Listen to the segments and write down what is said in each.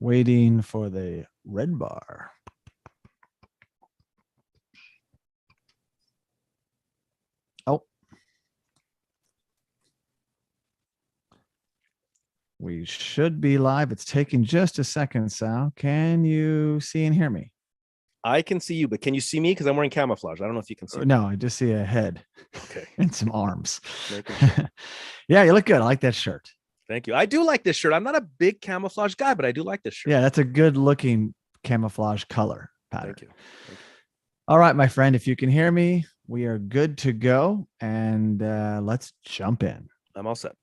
Waiting for the red bar. Oh. We should be live. It's taking just a second, Sal. Can you see and hear me? I can see you, but can you see me? Because I'm wearing camouflage. I don't know if you can see me. No, I just see a head. Okay. And some arms. Sure. Yeah, you look good. I like that shirt. Thank you. I do like this shirt. I'm not a big camouflage guy, but I do like this shirt. Yeah, that's a good looking camouflage color pattern. Thank you. All right, my friend, if you can hear me, we are good to go. And let's jump in. I'm all set.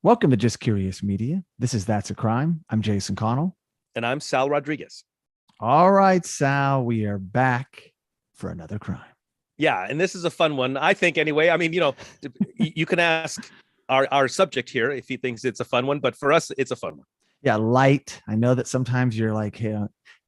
Welcome to Just Curious Media. This is That's a Crime. I'm Jason Connell. And I'm Sal Rodriguez. All right, Sal, we are back for another crime. Yeah, and this is a fun one, I think, anyway. I mean, you can ask our subject here if he thinks it's a fun one, but for us, it's a fun one. Yeah, light. I know that sometimes you're like, hey,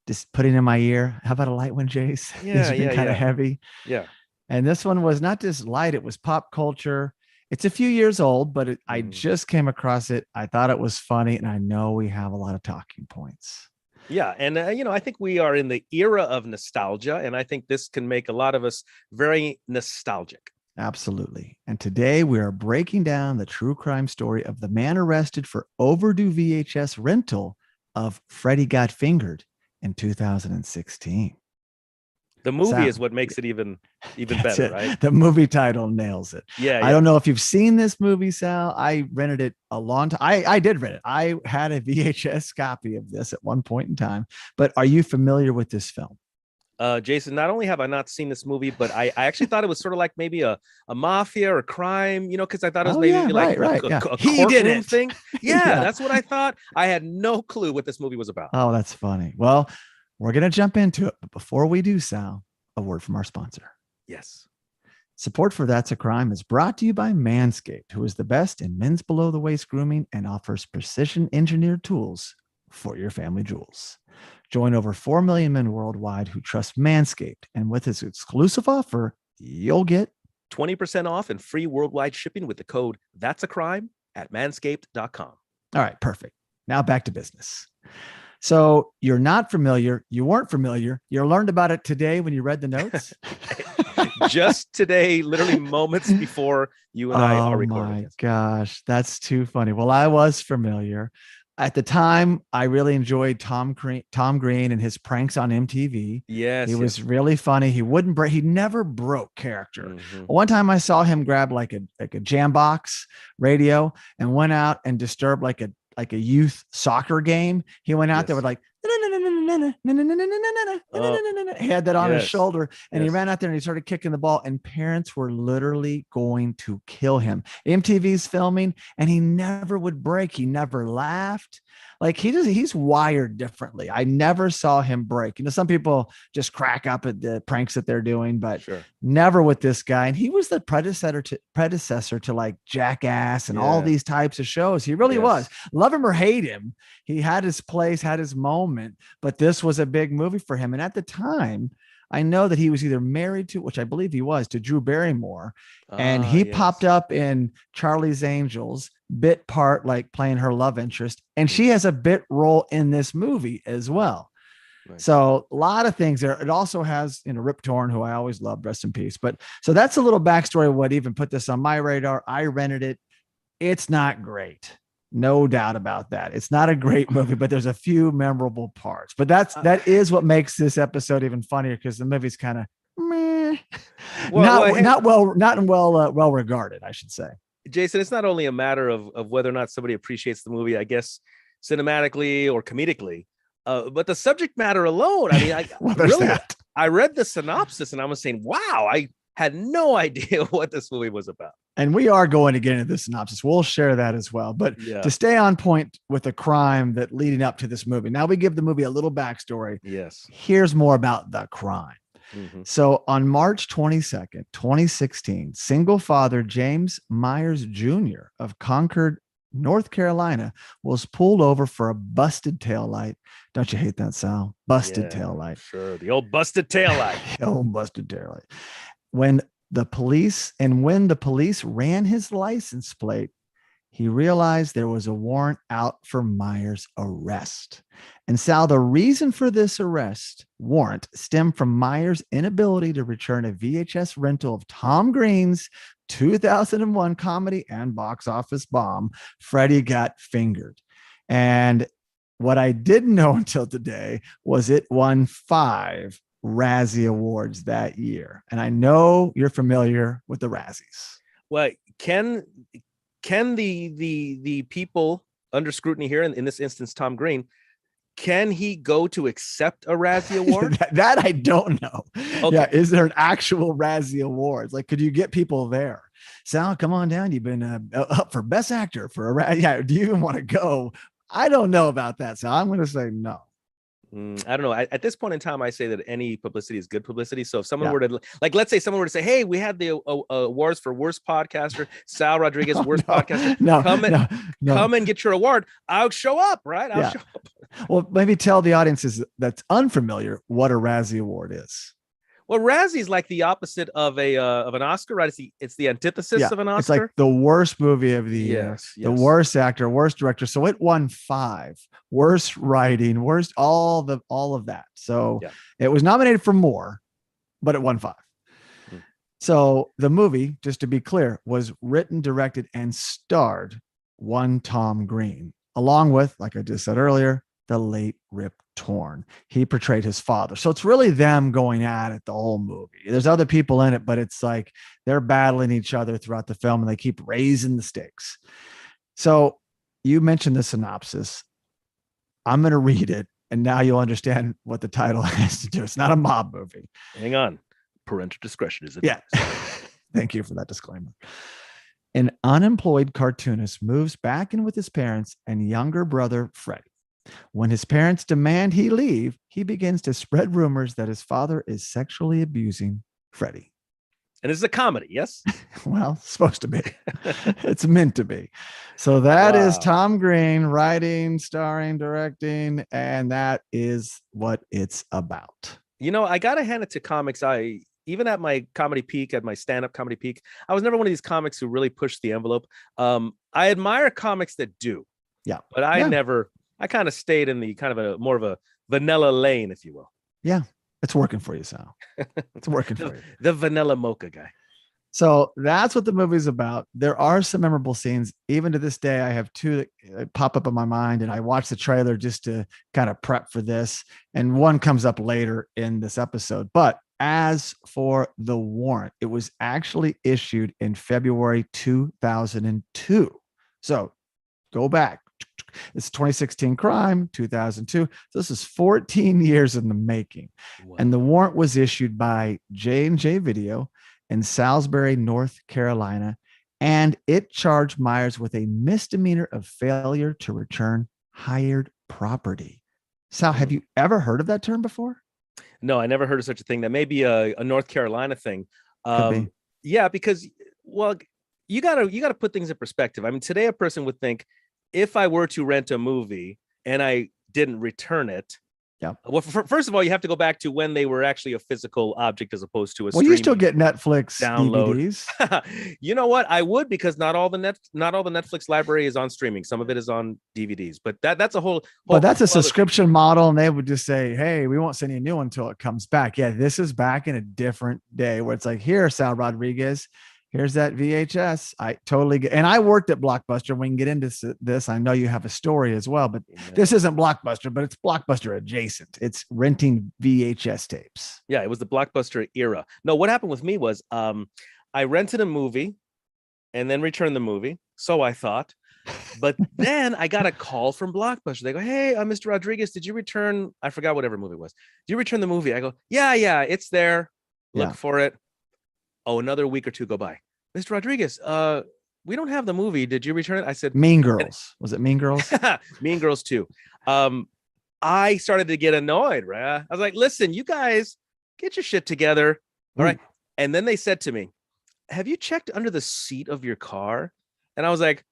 just putting in my ear. How about a light one, Jace? Yeah, These have been kind of heavy. Yeah. And this one was not just light, it was pop culture. It's a few years old, but I just came across it. I thought it was funny, and I know we have a lot of talking points. Yeah. And, I think we are in the era of nostalgia, and I think this can make a lot of us very nostalgic. Absolutely. And today we are breaking down the true crime story of the man arrested for overdue VHS rental of Freddy Got Fingered in 2016. The movie is what makes it even better, right? The movie title nails it. Yeah. I don't know if you've seen this movie, Sal. I rented it a long time. I did rent it. I had a VHS copy of this at one point in time. But are you familiar with this film? Jason, not only have I not seen this movie, but I actually thought it was sort of like maybe a mafia or crime, because I thought it was a courtroom thing. Yeah, that's what I thought. I had no clue what this movie was about. Oh, that's funny. Well, we're going to jump into it. But before we do, Sal, a word from our sponsor. Yes. Support for That's a Crime is brought to you by Manscaped, who is the best in men's below the waist grooming and offers precision engineered tools for your family jewels. Join over 4 million men worldwide who trust Manscaped. And with this exclusive offer, you'll get 20% off and free worldwide shipping with the code That's a Crime at manscaped.com. All right, perfect. Now back to business. So you're not familiar. You weren't familiar. You learned about it today when you read the notes. Just today, literally moments before you and I are recording. Oh my gosh, that's too funny. Well, I was familiar. At the time, I really enjoyed Tom Green and his pranks on MTV. Yes. He was really funny. He wouldn't break. He never broke character. Mm-hmm. One time I saw him grab like a jam box radio and went out and disturbed like a youth soccer game. He went out there with like, he had that on his shoulder, and he ran out there and he started kicking the ball, and parents were literally going to kill him. MTV's filming, and he never would break. He never laughed. Like he's wired differently. I never saw him break. Some people just crack up at the pranks that they're doing, but never with this guy. And he was the predecessor to like Jackass and all these types of shows. He really was. Love him or hate him, he had his place, had his moment, but this was a big movie for him. And at the time, I know that he was either married to, which I believe he was, to Drew Barrymore. And he popped up in Charlie's Angels, bit part, like playing her love interest. And she has a bit role in this movie as well. Nice. So a lot of things there. It also has, Rip Torn, who I always loved, rest in peace. But so that's a little backstory of what even put this on my radar. I rented it. It's not great. No doubt about that. It's not a great movie, but there's a few memorable parts. But that is what makes this episode even funnier, because the movie's kind of meh. Not well regarded, I should say. Jason, it's not only a matter of whether or not somebody appreciates the movie, I guess, cinematically or comedically, but the subject matter alone. I mean, I read the synopsis and I was saying, wow, I had no idea what this movie was about. And we are going to get into the synopsis. We'll share that as well. But to stay on point with the crime that leading up to this movie, now we give the movie a little backstory. Yes. Here's more about the crime. Mm-hmm. So on March 22nd, 2016, single father James Myers Jr. of Concord, North Carolina, was pulled over for a busted taillight. Don't you hate that, Sal? Busted taillight. Sure. The old busted taillight. The old busted taillight. When the police ran his license plate, he realized there was a warrant out for Myers' arrest. And Sal, the reason for this arrest warrant stemmed from Myers' inability to return a VHS rental of Tom Green's 2001 comedy and box office bomb, Freddy Got Fingered. And what I didn't know until today was it won 5 Razzie Awards that year. And I know you're familiar with the Razzies. Well, can the people under scrutiny here, in this instance, Tom Green, can he go to accept a Razzie Award? that I don't know. Okay. Yeah, is there an actual Razzie Awards? Like, could you get people there? Sal, come on down. You've been up for Best Actor for a Razzie. Yeah, do you even want to go? I don't know about that, Sal. I'm going to say no. I don't know. At this point in time, I say that any publicity is good publicity. So if someone were to, like, let's say someone were to say, hey, we had the awards for worst podcaster, Sal Rodriguez, worst podcaster. Come and get your award. I'll show up, right? I'll show up. Well, maybe tell the audiences that's unfamiliar what a Razzie Award is. Well, Razzie is like the opposite of an Oscar, right? It's the antithesis of an Oscar. It's like the worst movie of the year, the worst actor, worst director. So it won 5. Worst writing, worst all of that. So it was nominated for more, but it won 5. So the movie, just to be clear, was written, directed, and starred one Tom Green, along with, like I just said earlier, the late Rip Torn. He portrayed his father. So it's really them going at it the whole movie. There's other people in it, but it's like they're battling each other throughout the film and they keep raising the stakes. So you mentioned the synopsis. I'm going to read it, and now you'll understand what the title has to do. It's not a mob movie. Hang on. Parental discretion is advised. Yeah. Thank you for that disclaimer. An unemployed cartoonist moves back in with his parents and younger brother, Freddy. When his parents demand he leave, he begins to spread rumors that his father is sexually abusing Freddy. And it's a comedy, yes? Well, it's supposed to be. It's meant to be. So that is Tom Green writing, starring, directing, and that is what it's about. You know, I got to hand it to comics. Even at my comedy peak, at my stand-up comedy peak, I was never one of these comics who really pushed the envelope. I admire comics that do. Yeah. But I kind of stayed in the kind of more of a vanilla lane, if you will. Yeah. It's working for you, Sal. It's working for you. The vanilla mocha guy. So that's what the movie's about. There are some memorable scenes. Even to this day, I have 2 that pop up in my mind, and I watched the trailer just to kind of prep for this. And one comes up later in this episode. But as for the warrant, it was actually issued in February 2002. So go back. It's 2016 crime, 2002. So this is 14 years in the making. Wow. And the warrant was issued by J&J Video in Salisbury, North Carolina. And it charged Myers with a misdemeanor of failure to return hired property. Sal, have you ever heard of that term before? No, I never heard of such a thing. That may be a North Carolina thing. Could be. Yeah, because, well, you gotta put things in perspective. I mean, today a person would think, if I were to rent a movie and I didn't return it, well, first of all, you have to go back to when they were actually a physical object as opposed to a. Well, you still get Netflix download. DVDs. You know what? I would, because not all the Netflix library is on streaming. Some of it is on DVDs, but that's a whole. But that's a subscription model, and they would just say, "Hey, we won't send you a new one until it comes back." Yeah, this is back in a different day where it's like, "Here, Sal Rodriguez. Here's that VHS." I totally get, and I worked at Blockbuster. We can get into this. I know you have a story as well, but this isn't Blockbuster, but it's Blockbuster adjacent. It's renting VHS tapes. Yeah, it was the Blockbuster era. No, what happened with me was I rented a movie and then returned the movie. So I thought, but then I got a call from Blockbuster. They go, "Hey, Mr. Rodriguez, did you return?" I forgot whatever movie it was. "Did you return the movie?" I go, Yeah, it's there. Look for it. Oh, another week or 2 go by. "Mr. Rodriguez, we don't have the movie. Did you return it?" I said, Mean Girls. Was it Mean Girls? Mean Girls 2. I started to get annoyed, right? I was like, "Listen, you guys, get your shit together." All right. And then they said to me, "Have you checked under the seat of your car?" And I was like,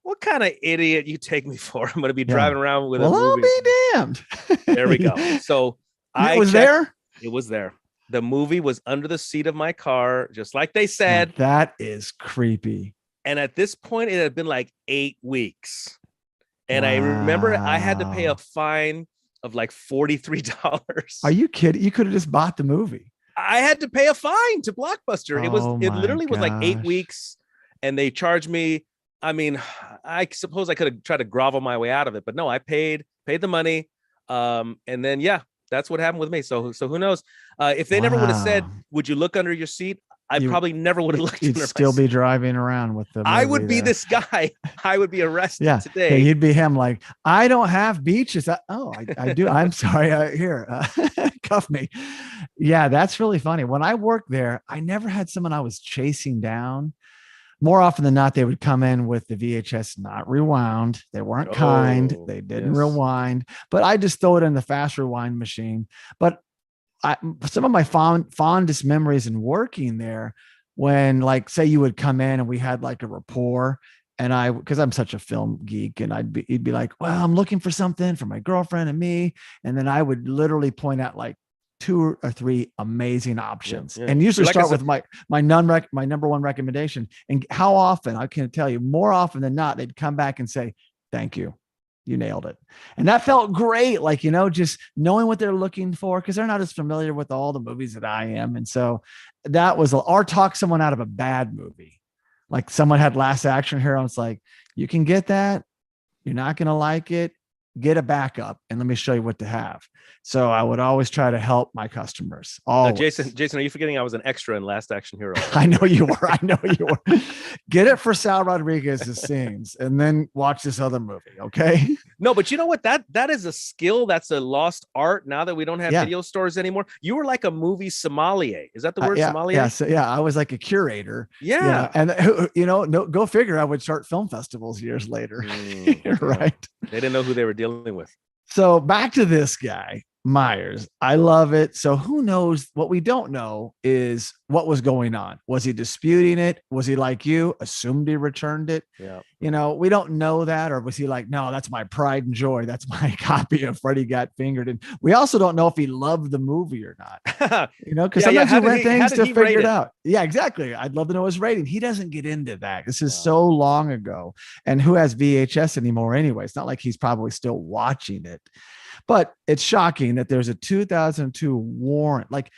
"What kind of idiot you take me for? I'm going to be driving around with a movie." I'll be damned. There we go. So it was there? It was there. The movie was under the seat of my car, just like they said. That is creepy. And at this point, it had been like 8 weeks. And wow. I remember I had to pay a fine of like $43. Are you kidding? You could have just bought the movie. I had to pay a fine to Blockbuster. It literally was like 8 gosh. weeks, and they charged me. I mean, I suppose I could have tried to grovel my way out of it, but no, I paid the money. And then, yeah, that's what happened with me. So who knows? If they never would have said, would you look under your seat? I probably never would have looked. You'd still be driving around with the. I would be this guy. I would be arrested today. Yeah, you'd be him. Like, I don't have beaches. I do. I'm sorry. Here, cuff me. Yeah, that's really funny. When I worked there, I never had someone I was chasing down. More often than not, they would come in with the VHS not rewound. They weren't kind. They didn't rewind, but I just throw it in the fast rewind machine. But some of my fondest memories in working there, when, like, say you would come in and we had like a rapport, and because I'm such a film geek, and he'd be like, well, I'm looking for something for my girlfriend and me. And then I would literally point out like 2 or 3 amazing options, and usually start with my number one recommendation. And how often, I can tell you, more often than not, they'd come back and say, thank you. You nailed it. And that felt great. Like, just knowing what they're looking for, because they're not as familiar with all the movies that I am. And so that was, or talk someone out of a bad movie. Like someone had Last Action Hero. It's like, you can get that. You're not going to like it. Get a backup and let me show you what to have. So I would always try to help my customers. Jason, are you forgetting I was an extra in Last Action Hero? I know you were. Get it for Sal Rodriguez's scenes and then watch this other movie. Okay. No, but you know what? That is a skill. That's a lost art. Now that we don't have video stores anymore, you were like a movie sommelier. Is that the word, sommelier? Yeah. So, I was like a curator. Yeah. And go figure, I would start film festivals years later. Right. They didn't know who they were dealing with. So back to this guy, Myers. I love it. So who knows? What we don't know is what was going on. Was he disputing it? Was he like you, assumed he returned it? Yeah. We don't know that. Or was he like, no, that's my pride and joy. That's my copy of Freddy Got Fingered. And we also don't know if he loved the movie or not, because sometimes you rent things to figure it out. Yeah, exactly. I'd love to know his rating. He doesn't get into that. This is so long ago. And who has VHS anymore anyway? It's not like he's probably still watching it. But it's shocking that there's a 2002 warrant. Like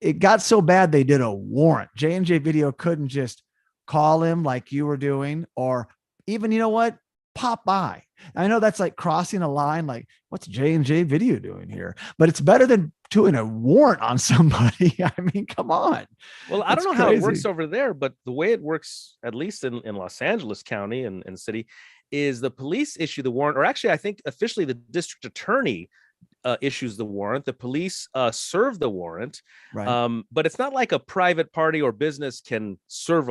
it got so bad they did a warrant. J&J Video couldn't just call him like you were doing, or even, pop by. I know that's like crossing a line. Like, what's J&J Video doing here? But it's better than doing a warrant on somebody. I mean, come on. Well, I don't know how it works over there, but the way it works, at least in Los Angeles County and city, is the police issue the warrant, or actually, I think officially the district attorney issues the warrant. The police serve the warrant, right. But it's not like a private party or business can serve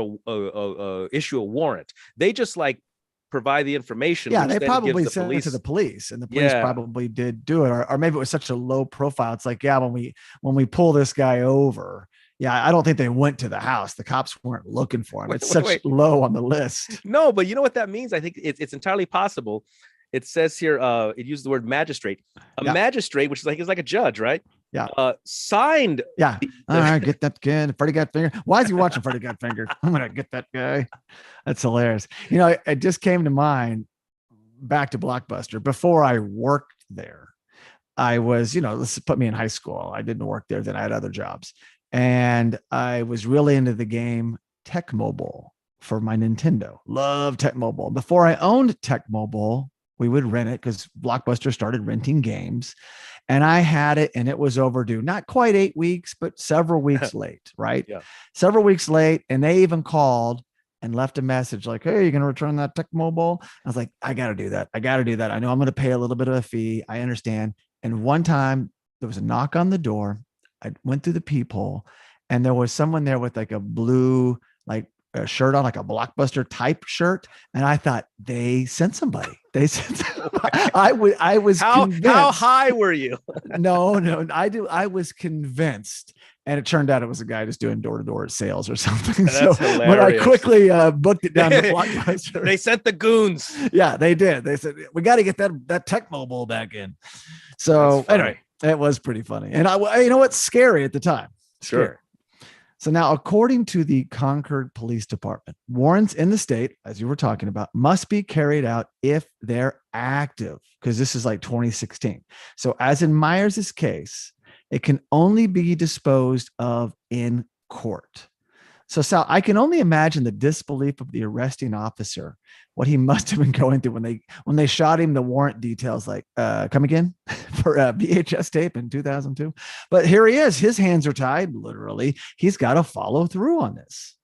issue a warrant. They just like provide the information. Yeah, they probably sent it to the police, and the police probably did do it, or maybe it was such a low profile. It's like, when we pull this guy over. Yeah, I don't think they went to the house. The cops weren't looking for him. It's low on the list. No, but you know what that means? I think it's entirely possible. It says here, it uses the word magistrate. Magistrate, which is like a judge, right? Yeah. Signed. Yeah. All right, get that kid. Freddy Got Fingered. Why is he watching Freddy Got Fingered? I'm gonna get that guy. That's hilarious. It just came to mind. Back to Blockbuster. Before I worked there, I was, let's put me in high school. I didn't work there. Then I had other jobs. And I was really into the game Tech Mobile for my Nintendo. Love Tech Mobile. Before I owned Tech Mobile, we would rent it because Blockbuster started renting games. And I had it, and it was overdue. Not quite 8 weeks, but several weeks late, right? Yeah. Several weeks late. And they even called and left a message like, hey, you're going to return that Tech Mobile? I was like, I got to do that. I know I'm going to pay a little bit of a fee. I understand. And one time there was a knock on the door. I went through the peephole, and there was someone there with like a blue, like a shirt on, like a Blockbuster type shirt. And I thought they sent somebody. I was convinced. How high were you? No, I was convinced. And it turned out it was a guy just doing door-to-door sales or something. That's hilarious. But I quickly booked it down to Blockbuster. They sent the goons. Yeah, they did. They said, we got to get that Tech Mobile back in. So anyway. It was pretty funny. And you know what's scary at the time? Sure. So now, according to the Concord Police Department, warrants in the state, as you were talking about, must be carried out if they're active, because this is like 2016. So as in Myers's case, it can only be disposed of in court. So, Sal, I can only imagine the disbelief of the arresting officer, what he must have been going through when they shot him the warrant details, like, come again for a VHS tape in 2002. But here he is. His hands are tied, literally. He's got to follow through on this.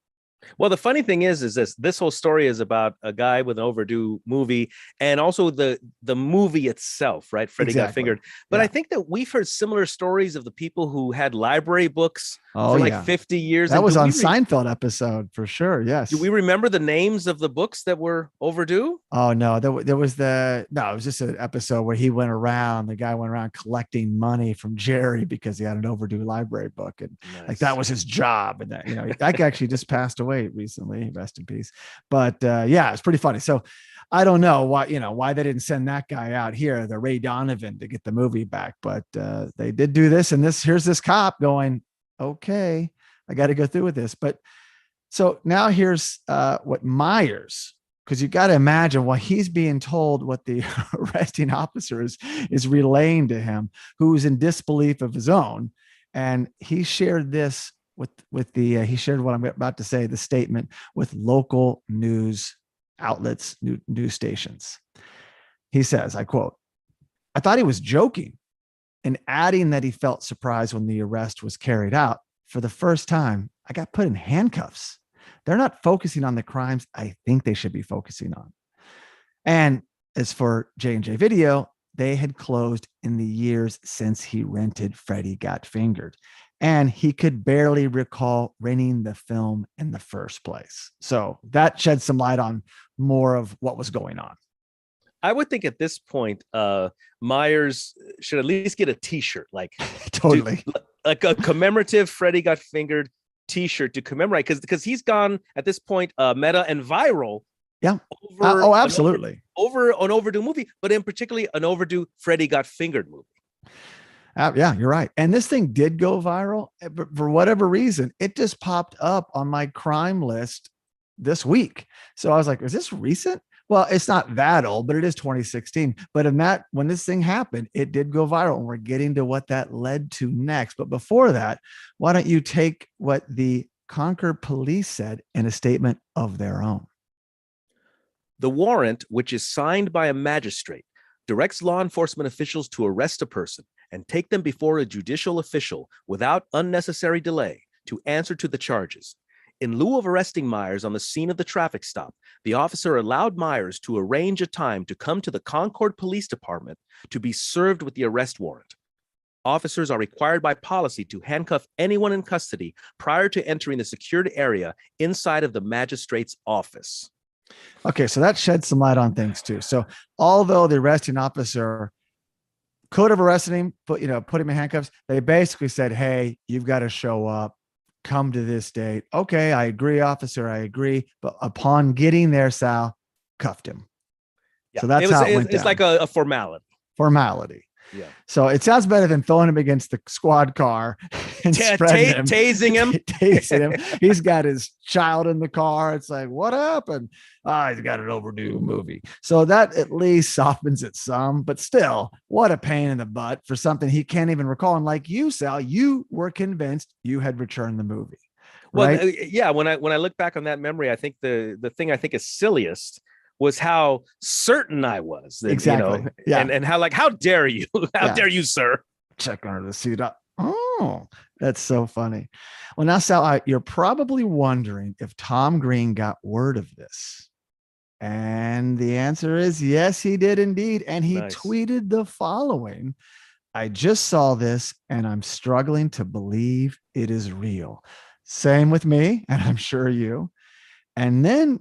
Well, the funny thing is this whole story is about a guy with an overdue movie, and also the movie itself, right? Freddie Got Fingered. But I think that we've heard similar stories of the people who had library books for like 50 years. That was on Seinfeld episode for sure. Yes. Do we remember the names of the books that were overdue? Oh no, it was just an episode where the guy went around collecting money from Jerry because he had an overdue library book, and like that was his job. And that guy actually just passed away recently, rest in peace. But it's pretty funny. So I don't know why they didn't send that guy out here, the Ray Donovan, to get the movie back, but they did do this. And here's this cop going, okay, I got to go through with this. But so now here's what Myers, because you got to imagine what he's being told, what the arresting officer is relaying to him, who's in disbelief of his own. And he shared this he shared what I'm about to say, the statement with local news outlets, news stations. He says, I quote, "I thought he was joking," and adding that he felt surprised when the arrest was carried out. "For the first time, I got put in handcuffs. They're not focusing on the crimes I think they should be focusing on." And as for J&J Video, they had closed in the years since he rented Freddy Got Fingered, and he could barely recall renting the film in the first place. So that sheds some light on more of what was going on. I would think at this point, Myers should at least get a T-shirt, like totally, like a commemorative Freddy Got Fingered T-shirt to commemorate, because he's gone at this point meta and viral. Yeah. Absolutely. Over an overdue movie, but in particularly an overdue Freddy Got Fingered movie. Yeah, you're right. And this thing did go viral, but for whatever reason, it just popped up on my crime list this week. So I was like, is this recent? Well, it's not that old, but it is 2016. But when this thing happened, it did go viral. And we're getting to what that led to next. But before that, why don't you take what the Concord police said in a statement of their own? "The warrant, which is signed by a magistrate, directs law enforcement officials to arrest a person and take them before a judicial official without unnecessary delay to answer to the charges. In lieu of arresting Myers on the scene of the traffic stop, the officer allowed Myers to arrange a time to come to the Concord Police Department to be served with the arrest warrant. Officers are required by policy to handcuff anyone in custody prior to entering the secured area inside of the magistrate's office." Okay, so that sheds some light on things too. So although the arresting officer could have arrested him, put him in handcuffs, they basically said, "Hey, you've got to show up, come to this date." Okay, I agree, officer, I agree. But upon getting there, Sal, cuffed him. Yeah, so that's how it went down. It's like a formality. Yeah. So it sounds better than throwing him against the squad car and tasing him. Tasing him. He's got his child in the car. It's like, what happened? He's got an overdue movie. So that at least softens it some, but still, what a pain in the butt for something he can't even recall. And like you, Sal, you were convinced you had returned the movie. Right? Well, yeah. When I look back on that memory, I think the thing I think is silliest was how certain I was that, exactly. And how dare you? How dare you, sir? Check under the seat up. Oh, that's so funny. Well, now, Sal, you're probably wondering if Tom Green got word of this. And the answer is yes, he did indeed. And he tweeted the following: "I just saw this and I'm struggling to believe it is real." Same with me, and I'm sure you. And then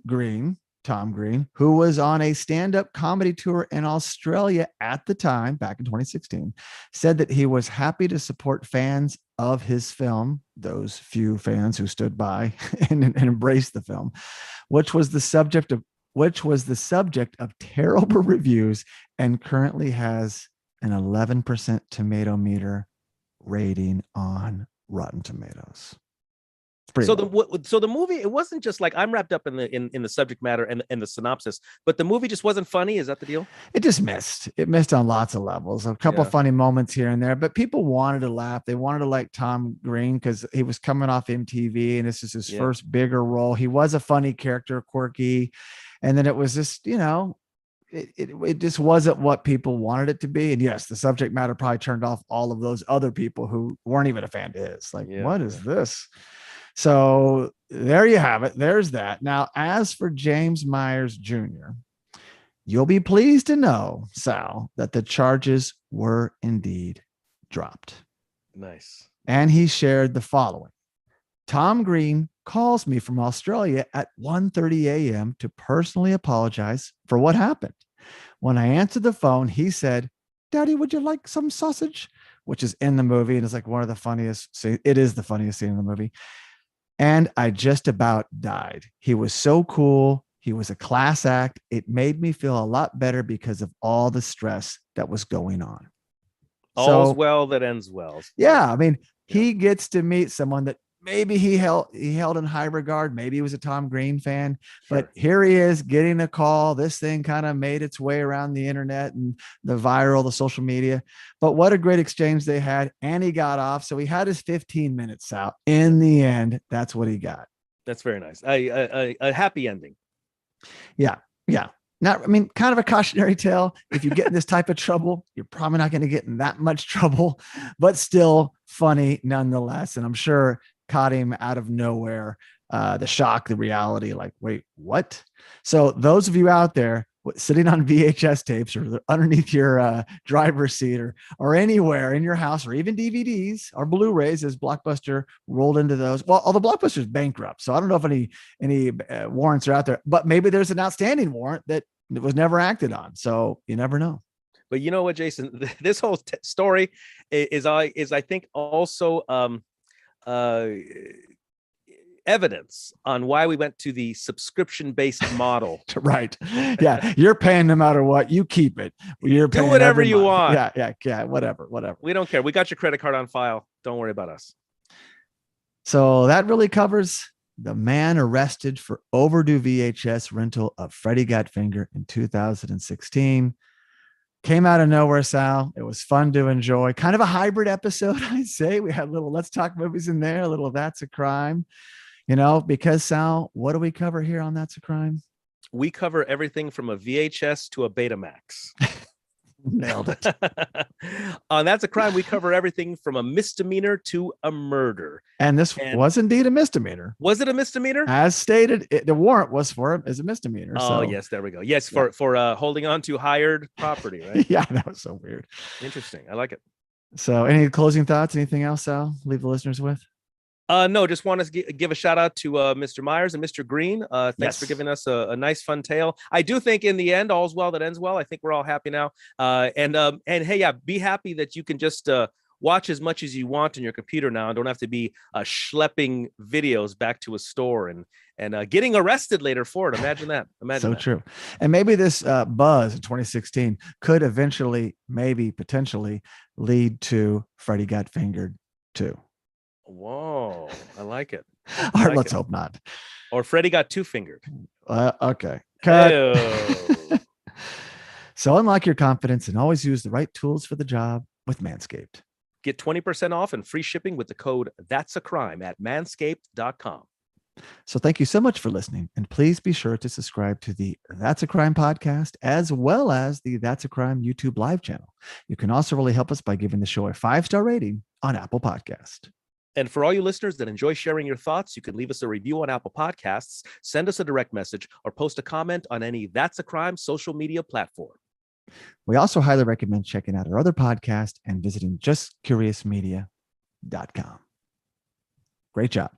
Tom Green, who was on a stand-up comedy tour in Australia at the time, back in 2016, said that he was happy to support fans of his film, those few fans who stood by and embraced the film, which was the subject of terrible reviews and currently has an 11% tomato meter rating on Rotten Tomatoes. So the movie, it wasn't just like I'm wrapped up in the subject matter and the synopsis, but the movie just wasn't funny. Is that the deal? It just missed. It missed on lots of levels. A couple funny moments here and there, but people wanted to laugh. They wanted to like Tom Green because he was coming off MTV and this is his first bigger role. He was a funny character, quirky, and then it was just, it just wasn't what people wanted it to be. And yes, the subject matter probably turned off all of those other people who weren't even a fan of his. Like, what is this? So there you have it. There's that. Now, as for James Myers Jr., you'll be pleased to know, Sal, that the charges were indeed dropped. Nice. And he shared the following. Tom Green calls me from Australia at 1:30 a.m. to personally apologize for what happened. When I answered the phone, he said, "Daddy, would you like some sausage?" Which is in the movie. And it's like one of the funniest scenes. It is the funniest scene in the movie. And I just about died. He was so cool. He was a class act. It made me feel a lot better because of all the stress that was going on. All's well that ends well. Yeah. I mean, he gets to meet someone that maybe he held in high regard. Maybe he was a Tom Green fan, but here he is getting a call. This thing kind of made its way around the internet and the social media. But what a great exchange they had. And he got off. So he had his 15 minutes out. In the end, that's what he got. That's very nice. A happy ending. Yeah. Yeah. Kind of a cautionary tale. If you get in this type of trouble, you're probably not going to get in that much trouble, but still funny nonetheless. And I'm sure caught him out of nowhere. The shock, the reality, like, wait, what? So those of you out there sitting on VHS tapes or underneath your driver's seat or anywhere in your house, or even DVDs or Blu-rays, as Blockbuster rolled into those. Well, all the Blockbuster's bankrupt, so I don't know if any warrants are out there, but maybe there's an outstanding warrant that was never acted on. So you never know. But you know what, Jason, this whole story is I think also evidence on why we went to the subscription-based model. Right. Yeah. You're paying no matter what. You keep it. You're do whatever you want. Yeah. Whatever. We don't care. We got your credit card on file. Don't worry about us. So that really covers the man arrested for overdue VHS rental of Freddy Got Fingered in 2016. Came out of nowhere, Sal. It was fun to enjoy. Kind of a hybrid episode, I'd say. We had a little Let's Talk Movies in there, a little That's a Crime. Because, Sal, what do we cover here on That's a Crime? We cover everything from a VHS to a Betamax. Nailed it. On That's a Crime, we cover everything from a misdemeanor to a murder. And this was indeed a misdemeanor. Was it a misdemeanor? As stated, the warrant was for it as a misdemeanor. Oh, yes, there we go. Yes, for holding on to hired property, right? Yeah, that was so weird. Interesting. I like it. So any closing thoughts? Anything else, Sal? Leave the listeners with? No, just want to give a shout out to Mr. Myers and Mr. Green. Thanks for giving us a nice, fun tale. I do think in the end, all's well that ends well. I think we're all happy now. And hey, yeah, be happy that you can just watch as much as you want on your computer now and don't have to be schlepping videos back to a store and getting arrested later for it. Imagine that. Imagine that. True. And maybe this buzz in 2016 could eventually, potentially lead to Freddy Got Fingered too. Whoa, I like it. Or let's hope not. Or Freddy Got Two Fingered. Okay. Cut. So unlock your confidence and always use the right tools for the job with Manscaped. Get 20% off and free shipping with the code thatsacrime at manscaped.com. So thank you so much for listening. And please be sure to subscribe to the That's a Crime podcast, as well as the That's a Crime YouTube live channel. You can also really help us by giving the show a 5-star rating on Apple Podcast. And for all you listeners that enjoy sharing your thoughts, you can leave us a review on Apple Podcasts, send us a direct message, or post a comment on any That's a Crime social media platform. We also highly recommend checking out our other podcast and visiting justcuriousmedia.com. Great job.